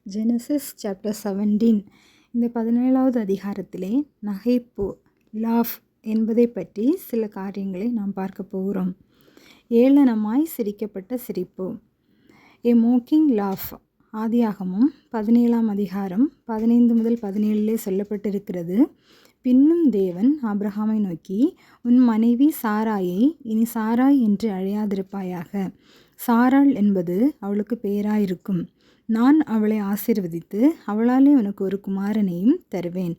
Genesis chapter 17. இந்த 17வது அதிகாரத்திலே நகைப்பு laugh என்பதை பற்றி சில காரியங்களை நாம் பார்க்க போகிறோம். ஏளனமாய் சிரிக்கப்பட்ட சிரிப்பு. ஏ மோக்கிங் லாஃப். ஆதியாகமம் 17ஆம் அதிகாரம் 15 முதல் 17 சொல்லப்பட்டிருக்கிறது. பின்னும் தேவன் ஆபிரகாமை நோக்கி, உன் மனைவி சாராயை இனி சாராய் என்று அழையாதிருப்பாயாக. சாராள் என்பது அவளுக்கு பெயராயிருக்கும். நான் அவளை ஆசீர்வதித்து அவளாலே உனக்கு ஒரு குமாரனையும் தருவேன்.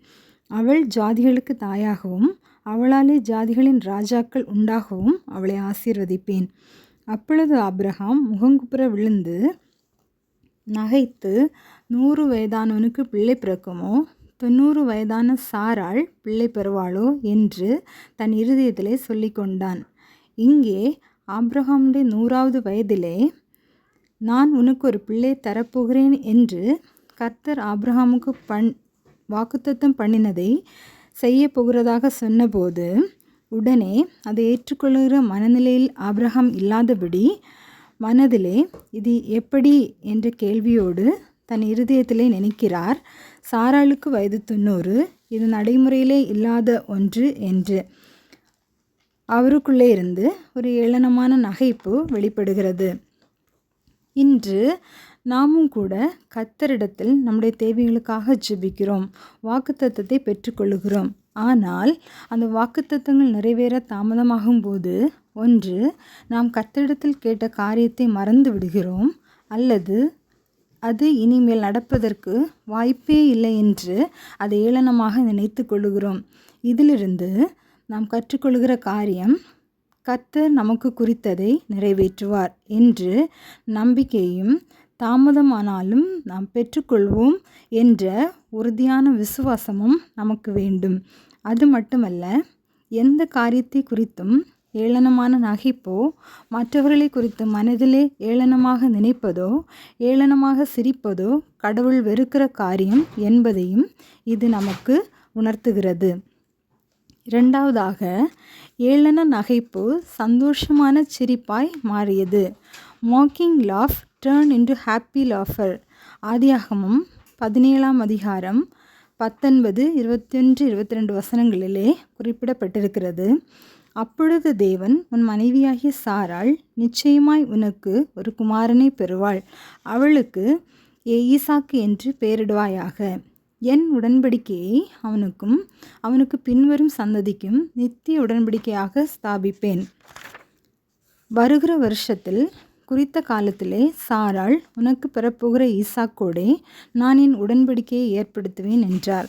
அவள் ஜாதிகளுக்கு தாயாகவும் அவளாலே ஜாதிகளின் ராஜாக்கள் உண்டாகவும் அவளை ஆசீர்வதிப்பேன். அப்பொழுது ஆபிரகாம் முகங்குப்புற விழுந்து நகைத்து, 100 வயதானவனுக்கு பிள்ளை பிறக்குமோ, 90 வயதான சாராள் பிள்ளை பெறுவாளோ என்று தன் இருதயத்திலே சொல்லி கொண்டான். இங்கே ஆபிரகாமுடைய 100வது வயதிலே நான் உனக்கு ஒரு பிள்ளை தரப்போகிறேன் என்று கர்த்தர் ஆபிரகாமுக்கு வாக்குத்தத்தம் பண்ணினதை செய்ய போகிறதாக சொன்னபோது உடனே அதை ஏற்றுக்கொள்கிற மனநிலையில் ஆபிரகாம் இல்லாதபடி மனதிலே இது எப்படி என்ற கேள்வியோடு தன் இருதயத்திலே நினைக்கிறார். சாராளுக்கு வயது 90, இது நடைமுறையிலே இல்லாத ஒன்று என்று அவருக்குள்ளே இருந்து ஒரு ஏளனமான நகைப்பு வெளிப்படுகிறது. இன்று நாமும் கூட கர்த்தரிடத்தில் நம்முடைய தேவைகளுக்காக ஜெபிக்கிறோம், வாக்குத்தத்தத்தை பெற்றுக்கொள்கிறோம். ஆனால் அந்த வாக்குத்தத்தங்கள் நிறைவேற தாமதமாகும் போது ஒன்று நாம் கர்த்தரிடத்தில் கேட்ட காரியத்தை மறந்து விடுகிறோம், அல்லது அது இனிமேல் நடப்பதற்கு வாய்ப்பே இல்லை என்று அதை ஏளனமாக நினைத்து கொள்ளுகிறோம். இதிலிருந்து நாம் கற்றுக்கொள்கிற காரியம், கர்த்தர் நமக்கு குறித்ததை நிறைவேற்றுவார் என்று நம்பிக்கையும் தாமதமானாலும் நாம் பெற்றுக்கொள்வோம் என்ற உறுதியான விசுவாசமும் நமக்கு வேண்டும். அது மட்டுமல்ல, எந்த காரியத்தை குறித்தும் ஏளனமான நகைப்போ, மற்றவர்களை குறித்து மனதிலே ஏளனமாக நினைப்பதோ, ஏளனமாக சிரிப்பதோ கடவுள் வெறுக்கிற காரியம் என்பதையும் இது நமக்கு உணர்த்துகிறது. இரண்டாவதாக, ஏளன நகைப்பு சந்தோஷமான சிரிப்பாய் மாறியது. Mocking laugh turn into happy lawful. ஆதியாகமம் 17ஆம் அதிகாரம் 19, 21, 22 வசனங்களிலே குறிப்பிடப்பட்டிருக்கிறது. அப்பொழுது தேவன், உன் மனைவியாகிய சாராள் நிச்சயமாய் உனக்கு ஒரு குமாரனை பெறுவாள். அவளுக்கு ஈசாக்கு என்று பெயரிடுவாயாக. என் உடன்படிக்கையை அவனுக்கும் அவனுக்கு பின்வரும் சந்ததிக்கும் நித்திய உடன்படிக்கையாக ஸ்தாபிப்பேன். வருகிற வருஷத்தில் குறித்த காலத்திலே சாராள் உனக்கு பெறப்போகிற ஈசாக்கோடே நான் என் உடன்படிக்கையை ஏற்படுத்துவேன் என்றார்.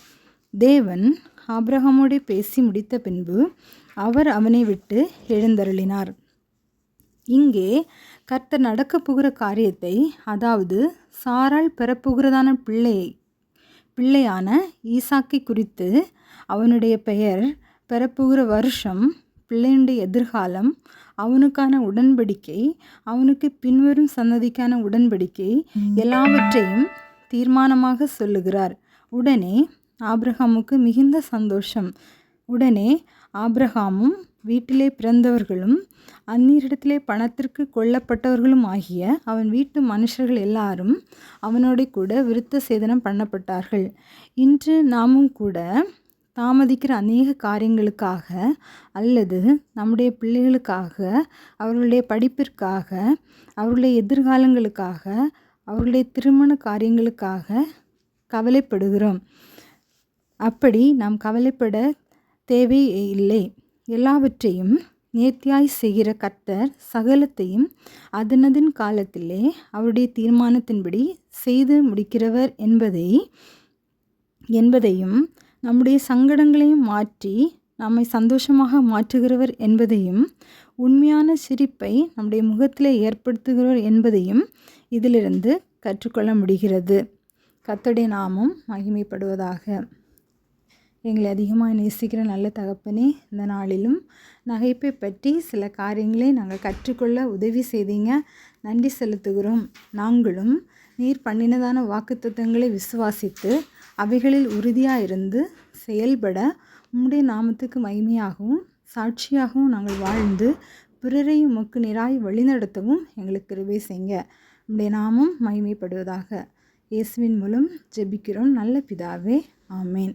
தேவன் ஆபிரகாமோடு பேசி முடித்த பின்பு அவர் அவனை விட்டு எழுந்தருளினார். இங்கே கர்த்தர் நடக்கப் போகிற காரியத்தை, அதாவது சாராள் பெறப்போகிறதான பிள்ளையான ஈசாக்கை குறித்து, அவனுடைய பெயர், பெறப்போகிற வருஷம், பிள்ளையுடைய எதிர்காலம், அவனுக்கான உடன்படிக்கை, அவனுக்கு பின்வரும் சந்ததிக்கான உடன்படிக்கை, எல்லாவற்றையும் தீர்மானமாக சொல்லுகிறார். உடனே ஆபிரகாமுக்கு மிகுந்த சந்தோஷம். உடனே ஆபிரகாமும் வீட்டிலே பிறந்தவர்களும் அந்நியரிடத்திலே பணத்திற்கு கொல்லப்பட்டவர்களும் ஆகிய அவன் வீட்டு மனுஷர்கள் எல்லாரும் அவனோட கூட விருத்த சேதனம் பண்ணப்பட்டார்கள். இன்று நாமும் கூட தாமதிக்கிற அநேக காரியங்களுக்காக, அல்லது நம்முடைய பிள்ளைகளுக்காக, அவர்களுடைய படிப்பிற்காக, அவர்களுடைய எதிர்காலங்களுக்காக, அவர்களுடைய திருமண காரியங்களுக்காக கவலைப்படுகிறோம். அப்படி நாம் கவலைப்பட தேவை இல்லை. எல்லாவற்றையும் நேர்த்தியாய் செய்கிற கர்த்தர் சகலத்தையும் அதனதின் காலத்திலே அவருடைய தீர்மானத்தின்படி செய்து முடிக்கிறவர் என்பதையும் நம்முடைய சங்கடங்களையும் மாற்றி நம்மை சந்தோஷமாக மாற்றுகிறவர் என்பதையும், உண்மையான சிரிப்பை நம்முடைய முகத்திலே ஏற்படுத்துகிறவர் என்பதையும் இதிலிருந்து கற்றுக்கொள்ள முடிகிறது. கர்த்தருடைய நாமம் மகிமைப்படுவதாக. எங்களை அதிகமாக நேசிக்கிற நல்ல தகப்பனே, இந்த நாளிலும் நகைப்பை பற்றி சில காரியங்களை நாங்கள் கற்றுக்கொள்ள உதவி செய்தீங்க. நன்றி செலுத்துகிறோம். நாங்களும் நீர் பண்ணினதான வாக்குத்தத்தங்களை விசுவாசித்து அவைகளில் உறுதியாக இருந்து செயல்பட உம்முடைய நாமத்துக்கு மகிமையாகவும் சாட்சியாகவும் நாங்கள் வாழ்ந்து பிறரையும் உமக்கு நேராய் வழிநடத்தவும் எங்களுக்கு கிருபை செய்யுங்க. உம்முடைய நாமம் மகிமைப்படுவதாக. இயேசுவின் மூலம் ஜெபிக்கிறோம் நல்ல பிதாவே. ஆமேன்.